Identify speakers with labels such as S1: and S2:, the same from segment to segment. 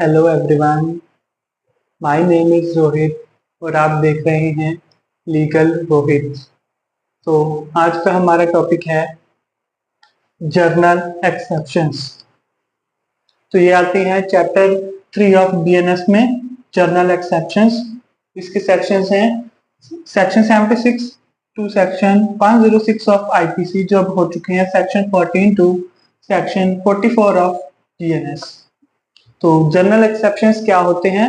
S1: Hello everyone, my name is Rohit और आप देख रहे हैं लीगल रोहित। तो आज का हमारा टॉपिक है जर्नल एक्सेप्शंस। तो ये आती हैं चैप्टर 3 ऑफ बीएनएस में, जर्नल एक्सेप्शंस। इसके सेक्शंस हैं section 76 to section 506 of IPC, जो अब हो चुके हैं section 14 to section 44 of GNS. तो जर्नल एक्सेप्शंस क्या होते हैं?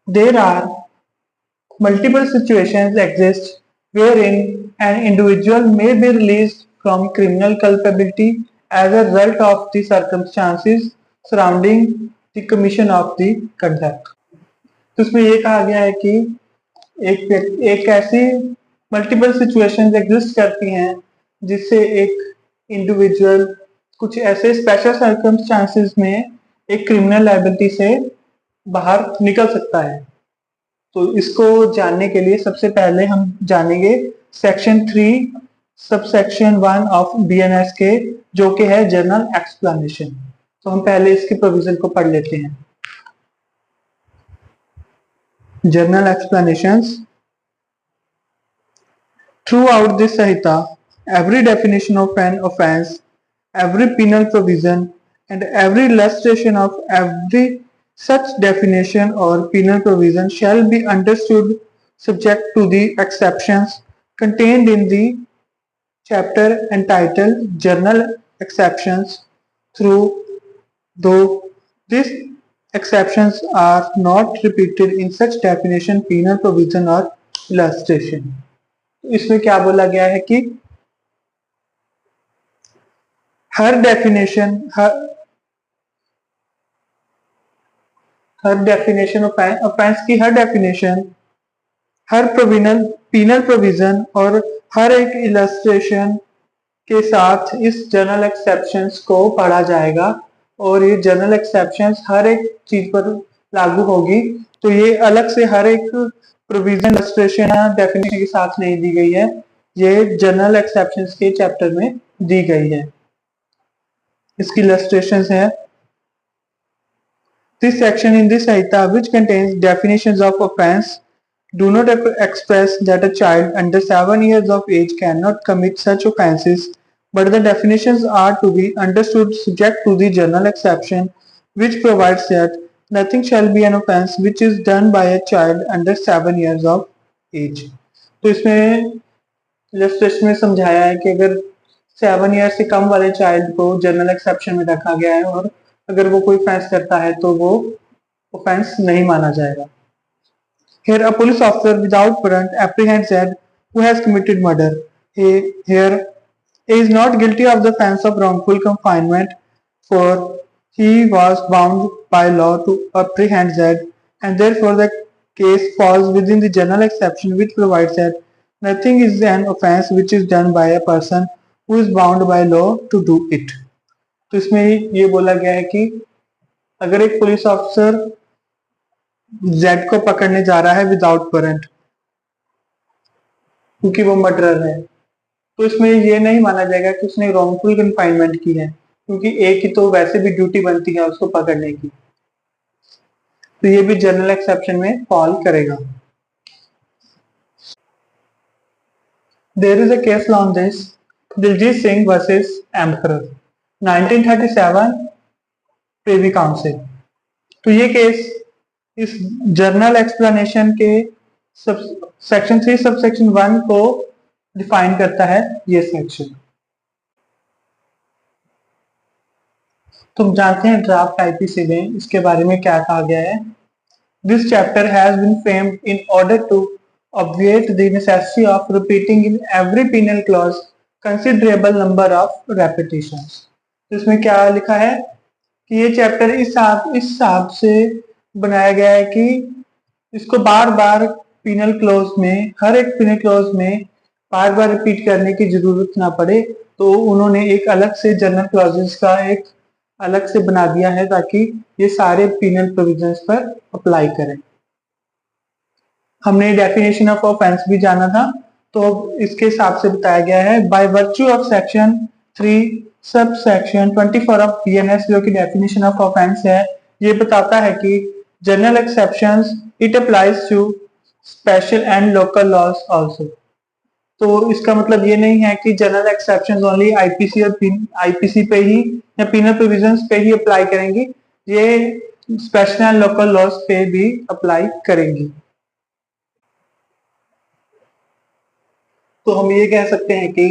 S1: There are multiple situations exist wherein an individual may be released from criminal culpability as a result of the circumstances surrounding the commission of the conduct। तो इसमें ये कहा गया है कि एक ऐसी मल्टीपल सिचुएशंस एग्जिस्ट करती हैं जिससे एक इंडिविजुअल कुछ ऐसे स्पेशल सर्कमस्टांसेस में एक क्रिमिनल लायबिलिटी से बाहर निकल सकता है। तो इसको जानने के लिए सबसे पहले हम जानेंगे सेक्शन 3 सबसेक्शन 1 ऑफ बीएनएस के, जो कि है जर्नल एक्सप्लेनेशन। तो हम पहले इसके प्रोविजन को पढ़ लेते हैं। Journal explanations. Throughout this Sahita, every definition of an offence, every penal provision, and every illustration of every such definition or penal provision shall be understood subject to the exceptions contained in the chapter entitled General Exceptions, though these exceptions are not repeated in such definition, penal provision or illustration। इसमें क्या बोला गया है कि हर definition offence की हर definition, हर penal provision और हर एक illustration के साथ इस जर्नल एक्सेप्शंस को पढ़ा जाएगा और ये जर्नल एक्सेप्शंस हर एक चीज पर लागू होगी। तो ये अलग से हर एक प्रोविजन, इलस्ट्रेशन या डेफिनेशन के साथ नहीं दी गई है, ये जर्नल एक्सेप्शंस के चैप्टर में दी गई है। इसकी इलस्ट्रेशंस है This section in this Sahita, which contains definitions of offence, do not express that a child under 7 years of age cannot commit such offences, but the definitions are to be understood subject to the general exception, which provides that nothing shall be an offence which is done by a child under 7 years of age। तो इसमें illustration में समझाया है कि अगर 7 year से कम वाले child को जर्नल एक्सेप्शन में रखा गया है और अगर वो कोई ऑफेंस करता है तो वो ऑफेंस नहीं माना जाएगा। Here a police officer without warrant apprehends Ed, who has committed murder. Here he is not guilty of the offense of wrongful confinement, for he was bound by law to apprehend Ed, and therefore the case falls within the general exception which provides that nothing is an offense which is done by a person who is bound by law to do it। तो इसमें ये बोला गया है कि अगर एक police officer Z को पकड़ने जा रहा है विदाउट वारंट, क्योंकि वो मर्डरर है, तो इसमें ये नहीं माना जाएगा कि उसने रॉन्गफुल कन्फाइनमेंट की है, क्योंकि एक की तो वैसे भी ड्यूटी बनती है उसको पकड़ने की। तो ये भी जनरल एक्सेप्शन में फॉल करेगा। There is a case law on this, Diljit Singh versus emperor 1937 privy council. तो ये केस इस जर्नल एक्सप्लेनेशन के सेक्शन 3 सबसेक्शन 1 को डिफाइन करता है। ये सेक्शन तुम जानते हैं ड्राफ्ट आईपीसी में इसके बारे में क्या कहा गया है। This chapter has been framed in order to obviate the necessity of repeating in every penal clause considerable number of repetitions। तो इसमें क्या लिखा है कि ये चैप्टर इस हिसाब से बनाया गया है कि इसको बार बार पिनल क्लॉज में, हर एक पिनल क्लॉज में बार बार रिपीट करने की जरूरत ना पड़े। तो उन्होंने एक अलग से जनरल क्लॉजेस का एक अलग से बना दिया है ताकि ये सारे पिनल प्रोविजंस पर अप्लाई करें। हमने डेफिनेशन ऑफ ऑफेंस भी जाना था, तो इसके हिसाब से बताया गया है by virtue of section 3 sub section 24 of BNS, जो कि डेफिनेशन ऑफ ऑफेंस है, ये बताता है कि general exceptions it applies to special and local laws also. तो इसका मतलब ये नहीं है कि जनरल एक्सेप्शंस ओनली आईपीसी और आईपीसी पे ही या पीनल प्रोविजंस पे ही अप्लाई करेंगी, ये स्पेशल एंड लोकल लॉज पे भी अप्लाई करेंगी। तो हम ये कह सकते हैं कि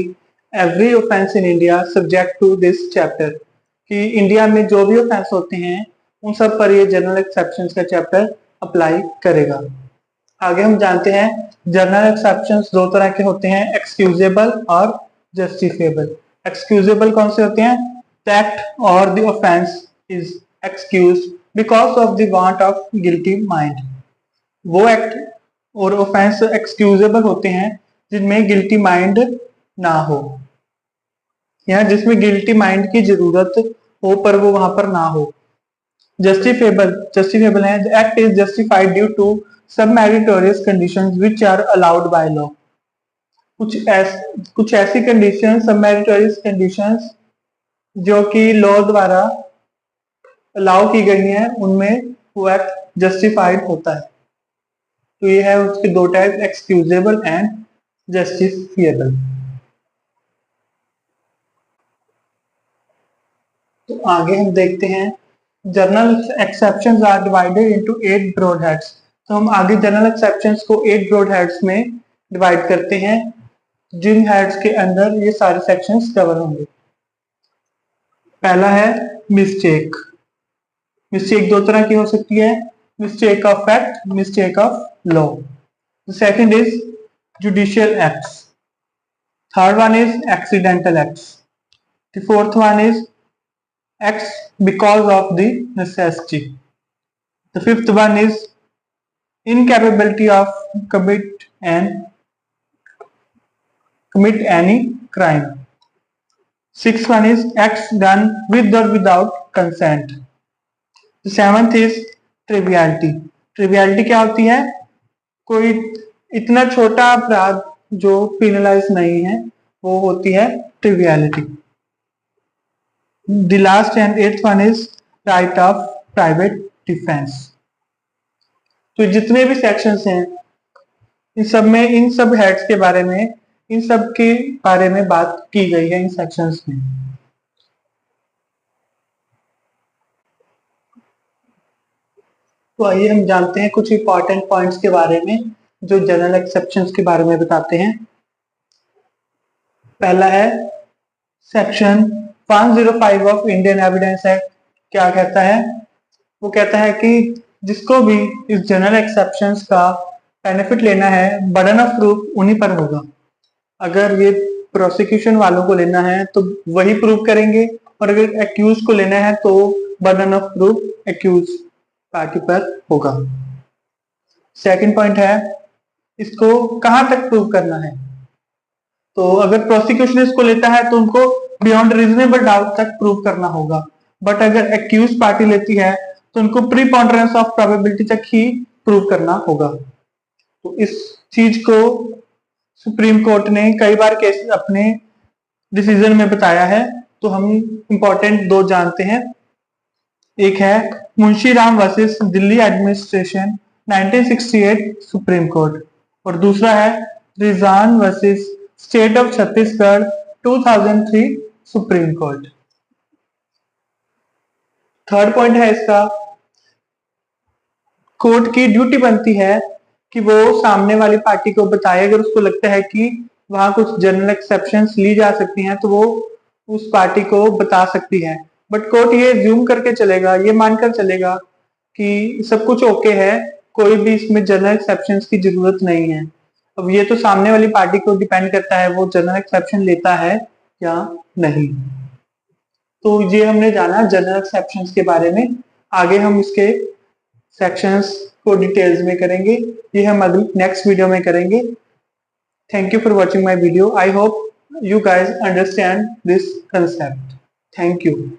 S1: every offence in India subject to this chapter, कि इंडिया में जो भी ऑफेंस होते हैं उन सब पर ये जनरल एक्सेप्शंस का चैप्टर अप्लाई करेगा। आगे हम जानते हैं जनरल एक्सेप्शंस दो तरह के होते हैं, एक्सक्यूजेबल और जस्टिफिएबल। एक्सक्यूजेबल कौन से होते हैं? द एक्ट और the offence is excused because of the want of guilty mind. वो एक्ट और ऑफेंस एक्सक्यूजेबल होते हैं जिनमें गिल्टी माइंड ना हो, या जिसमें गिल्टी माइंड की जरूरत हो पर वो वहां पर ना हो। जस्टिफिएबल है, the act is justified due to some meritorious conditions which are allowed by law। कुछ ऐसी कंडीशंस, सब मेरिटोरियस कंडीशंस जो कि लॉ द्वारा अलाउ की गई हैं, उनमें वो एक्ट जस्टिफाइड होता है। तो ये है उसके दो टाइप, एक्सक्यूजेबल एंड जस्टिफिएबल। तो आगे हम देखते हैं general exceptions are divided into 8 broad heads. तो हम आगे जनरल एक्सेप्शंस को 8 ब्रॉड हेड्स में डिवाइड करते हैं, जिन हेड्स के अंदर ये सारे सेक्शंस कवर होंगे। पहला है मिस्टेक। मिस्टेक दो तरह की हो सकती है, mistake of fact, mistake of law. Second is judicial acts. Third one is accidental acts. The fourth one is acts because of the necessity. The fifth one is incapability of commit any crime. Sixth one is acts done with or without consent. The seventh is triviality. Triviality क्या होती है? कोई इतना छोटा अपराध जो penalise नहीं है, वो होती है triviality. The last and eighth one is right of private defense. तो जितने भी सेक्शंस हैं इन सब में, इन सब हेड्स के बारे में, इन सब के बारे में बात की गई है इन सेक्शंस में। तो आइए हम जानते हैं कुछ इंपॉर्टेंट पॉइंट्स के बारे में जो जनरल एक्सेप्शंस के बारे में बताते हैं। पहला है section 505 of Indian evidence act. क्या कहता है? वो कहता है कि जिसको भी इस जनरल एक्सेप्शंस का बेनिफिट लेना है, बर्डन ऑफ प्रूफ उन्हीं पर होगा। अगर ये प्रोसिक्यूशन वालों को लेना है तो वही प्रूव करेंगे, और अगर एक्यूज को लेना है तो burden of proof accused party पर होगा। सेकंड पॉइंट है, इसको कहां तक प्रूव करना है। तो अगर प्रोसिक्यूशन इसको लेता है तो उनको बियॉन्ड रीजनेबल डाउट तक प्रूव करना होगा, बट अगर एक्यूज पार्टी लेती है तो उनको प्रीपॉन्डरेंस ऑफ प्रोबेबिलिटी तक ही प्रूव करना होगा। तो इस चीज को सुप्रीम कोर्ट ने कई बार केस अपने डिसीजन में बताया है। तो हम इंपॉर्टेंट दो जानते हैं। एक है Munshi Ram versus Delhi administration 1968 supreme court, और दूसरा है Rizan versus state of Chhattisgarh 2003 supreme court. Third point है इसका, कोर्ट की ड्यूटी बनती है कि वो सामने वाली पार्टी को बताए, अगर उसको लगता है कि वहां कुछ जनरल एक्सेप्शंस ली जा सकती हैं तो वो उस पार्टी को बता सकती है। बट कोर्ट ये ज्यूम करके चलेगा, ये मानकर चलेगा कि सब कुछ ओके है, कोई भी इसमें जनरल एक्सेप्शंस की जरूरत नहीं है। अब ये तो सामने वाली पार्टी को डिपेंड करता है वो जनरल एक्सेप्शन लेता है या नहीं। तो ये हमने जाना जनरल एक्सेप्शंस के बारे में। आगे हम इसके सेक्शंस को डिटेल्स में करेंगे, ये हम अगली नेक्स्ट वीडियो में करेंगे। Thank you for watching my video. I hope you guys understand this concept. Thank you.